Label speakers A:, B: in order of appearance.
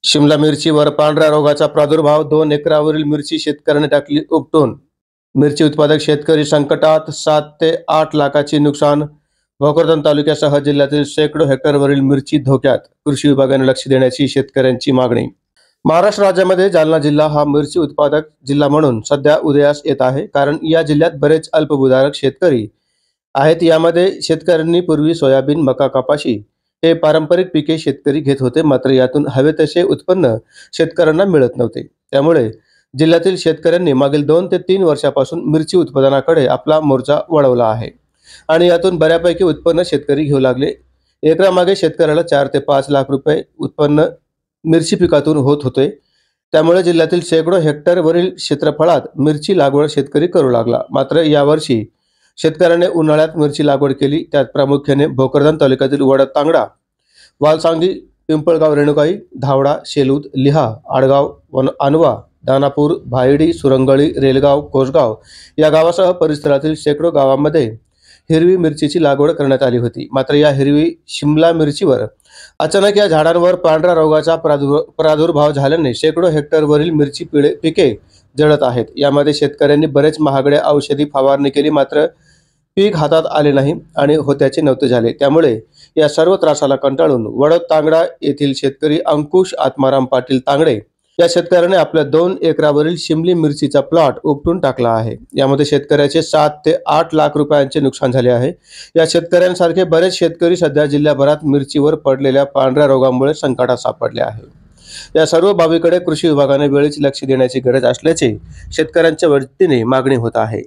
A: शिमला मिरचीवर पांढऱ्या रोगाचा प्रादुर्भाव, 2 एकरावरील मिरची शेतकऱ्याने टाकली उपटून. मिरची उत्पादक शेतकरी संकटात, 7 ते 8 लाखाची नुकसान. भोकरदन तालुक्यासह जिल्ह्यातील शेकडो हेक्टरवरील मिरची धोक्यात. कृषी विभागाने लक्ष देण्याची शेतकऱ्यांची मागणी. महाराष्ट्र राज्यामध्ये जालना जिल्हा हा मिरची उत्पादक जिल्हा म्हणून सध्या उदयास येत आहे, कारण या जिल्ह्यात बरेच अल्पभूधारक शेतकरी आहेत. यामध्ये शेतकऱ्यांनी पूर्वी सोयाबीन, मका, कपाशी हे पारंपरिक पिके शेतकरी घेत होते, मात्र यातून हवे तसे उत्पन्न शेतकऱ्यांना मिळत नव्हते. त्यामुळे जिल्ह्यातील शेतकऱ्यांनी मागील 2 ते 3 वर्षापासून मिरची उत्पादनाकडे आपला मोर्चा वळवला आहे आणि यातून बऱ्यापैकी उत्पन्न शेतकरी घेऊ लागले. एकरामागे शेतकऱ्याला 4 ते 5 लाख रुपये उत्पन्न मिरची पिकातून होत होते. त्यामुळे जिल्ह्यातील शेकडो हेक्टरवरील क्षेत्रफळात मिरची लागवड शेतकरी करू लागला. मात्र यावर्षी शेतकऱ्याने उन्हाळ्यात मिरची लागवड केली. त्यात प्रामुख्याने भोकरदन तालुक्यातील वडद तांगडा, वालसांगी, पिंपळगाव, रेणुकाई, धावडा, शेलूद, लिहा, आडगाव, अनवा, दानापूर, भायडी, सुरंगळी, रेलगाव, कोसगाव या गावासह परिसरातील शेकडो गावांमध्ये हिरवी मिरचीची लागवड करण्यात आली होती. मात्र या हिरवी शिमला मिरचीवर अचानक या झाडांवर पांढऱ्या रोगाचा प्रादुर्भाव झाल्याने शेकडो हेक्टरवरील मिरची पिके जळत आहेत. यामध्ये शेतकऱ्यांनी बरेच महागड्या औषधी फवारणी केली, मात्र पीक हातात आले नाही आणि होत्याचे नव्हते झाले. त्यामुळे या सर्व त्रासाला कंटाळून वडद तांगडा येथील शेतकरी अंकुश आत्माराम पाटील तांगडे या शेतकऱ्याने आपल्या 2 एकरावरील शिमली मिरचीचा प्लॉट उपटून टाकला आहे. यामध्ये शेतकऱ्याचे 7 ते 8 लाख रुपयांचे नुकसान झाले आहे. या शेतकऱ्यांसारखे बरेच शेतकरी सध्या जिल्ह्याभरात मिरचीवर पडलेल्या पांढऱ्या रोगामुळे संकटात सापडले आहे. या सर्व बाबीकडे कृषी विभागाने वेळीच लक्ष देण्याची गरज असल्याचे शेतकऱ्यांच्या वतीने मागणी होत आहे.